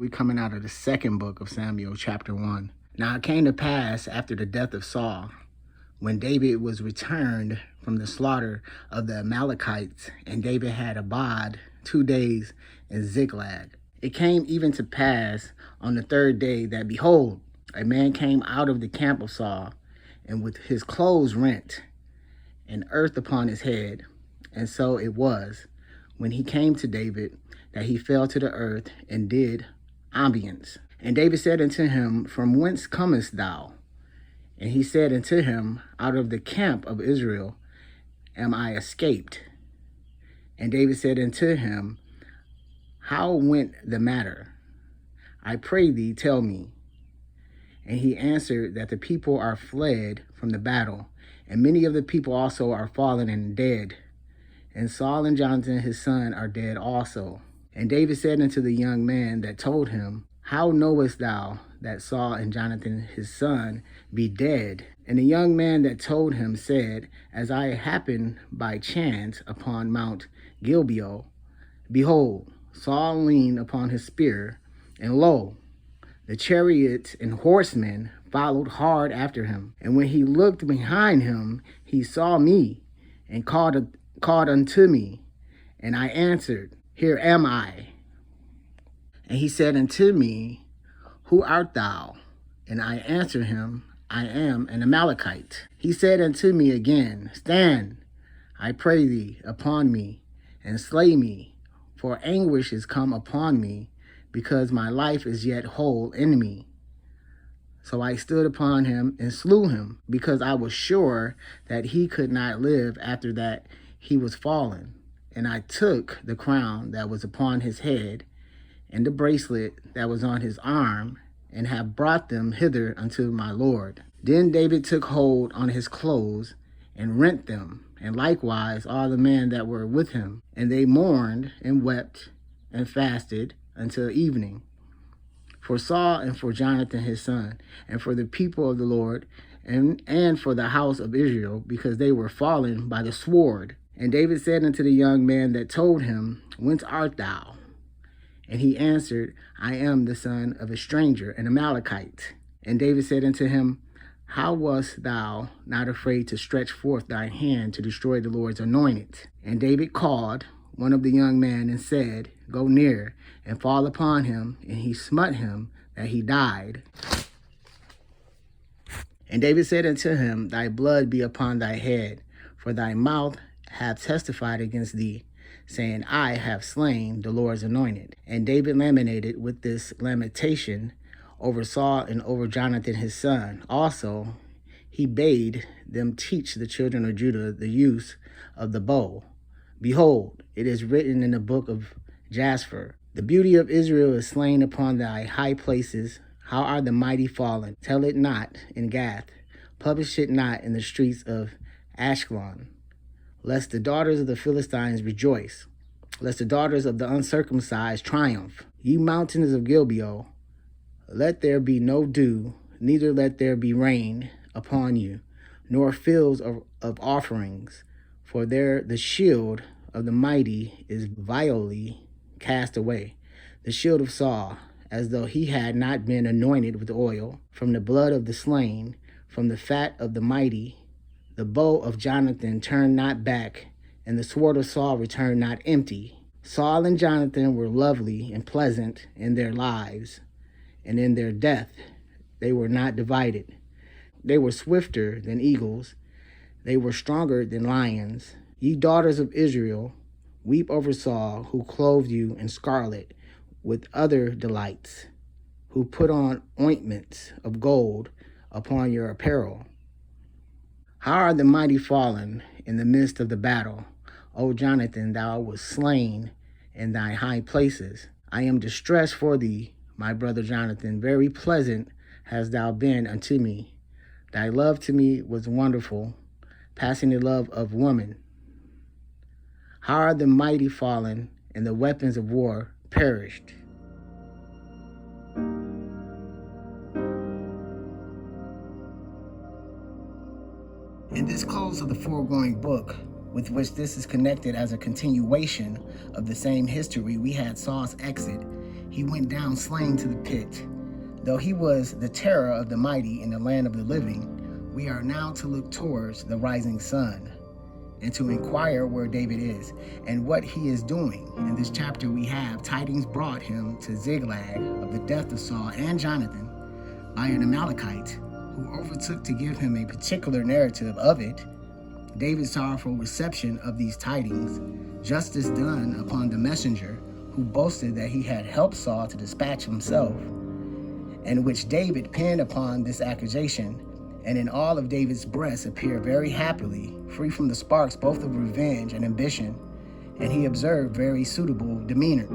We're coming out of the second book of Samuel, chapter 1. Now it came to pass after the death of Saul, when David was returned from the slaughter of the Amalekites, and David had abode 2 days in Ziklag. It came even to pass on the third day that, behold, a man came out of the camp of Saul, and with his clothes rent, and earth upon his head. And so it was, when he came to David, that he fell to the earth and did obeisance. And David said unto him, From whence comest thou? And he said unto him, Out of the camp of Israel am I escaped. And David said unto him, How went the matter? I pray thee, tell me. And he answered, That the people are fled from the battle, and many of the people also are fallen and dead. And Saul and Jonathan his son are dead also. And David said unto the young man that told him, How knowest thou that Saul and Jonathan his son be dead? And the young man that told him said, As I happened by chance upon Mount Gilboa, behold, Saul leaned upon his spear, and lo, the chariots and horsemen followed hard after him. And when he looked behind him, he saw me, and called unto me. And I answered, Here am I. And he said unto me, Who art thou? And I answered him, I am an Amalekite. He said unto me again, Stand, I pray thee, upon me, and slay me, for anguish is come upon me, because my life is yet whole in me. So I stood upon him and slew him, because I was sure that he could not live after that he was fallen. And I took the crown that was upon his head, and the bracelet that was on his arm, and have brought them hither unto my Lord. Then David took hold on his clothes, and rent them, and likewise all the men that were with him. And they mourned, and wept, and fasted until evening, for Saul and for Jonathan his son, and for the people of the Lord, and for the house of Israel, because they were fallen by the sword. And David said unto the young man that told him, Whence art thou? And he answered, I am the son of a stranger, an Amalekite. And David said unto him, How wast thou not afraid to stretch forth thine hand to destroy the Lord's anointed? And David called one of the young men and said, Go near and fall upon him. And he smote him that he died. And David said unto him, Thy blood be upon thy head, for thy mouth hath testified against thee, saying, I have slain the Lord's anointed. And David lamentated with this lamentation over Saul and over Jonathan his son. Also, he bade them teach the children of Judah the use of the bow. Behold, it is written in the book of Jasper, The beauty of Israel is slain upon thy high places. How are the mighty fallen? Tell it not in Gath. Publish it not in the streets of Ashkelon. Lest the daughters of the Philistines rejoice, lest the daughters of the uncircumcised triumph. Ye mountains of Gilboa, let there be no dew, neither let there be rain upon you, nor fields of offerings. For there the shield of the mighty is vilely cast away, the shield of Saul, as though he had not been anointed with oil, from the blood of the slain, from the fat of the mighty. The bow of Jonathan turned not back, and the sword of Saul returned not empty. Saul and Jonathan were lovely and pleasant in their lives, and in their death they were not divided. They were swifter than eagles, they were stronger than lions. Ye daughters of Israel, weep over Saul, who clothed you in scarlet with other delights, who put on ointments of gold upon your apparel. How are the mighty fallen in the midst of the battle? O Jonathan, thou wast slain in thy high places. I am distressed for thee, my brother Jonathan. Very pleasant hast thou been unto me. Thy love to me was wonderful, passing the love of woman. How are the mighty fallen, and the weapons of war perished? In this close of the foregoing book, with which this is connected as a continuation of the same history, we had Saul's exit he went down slain to the pit. Though he was the terror of the mighty in the land of the living, we are now to look towards the rising sun and to inquire where David is and what he is doing. In this chapter, we have tidings brought him to Ziklag of the death of Saul and Jonathan by an Amalekite who overtook to give him a particular narrative of it. David's sorrowful reception of these tidings, justice done upon the messenger who boasted that he had helped Saul to dispatch himself, and which David penned upon this accusation, and in all of David's breast appear very happily, free from the sparks both of revenge and ambition, and he observed very suitable demeanor.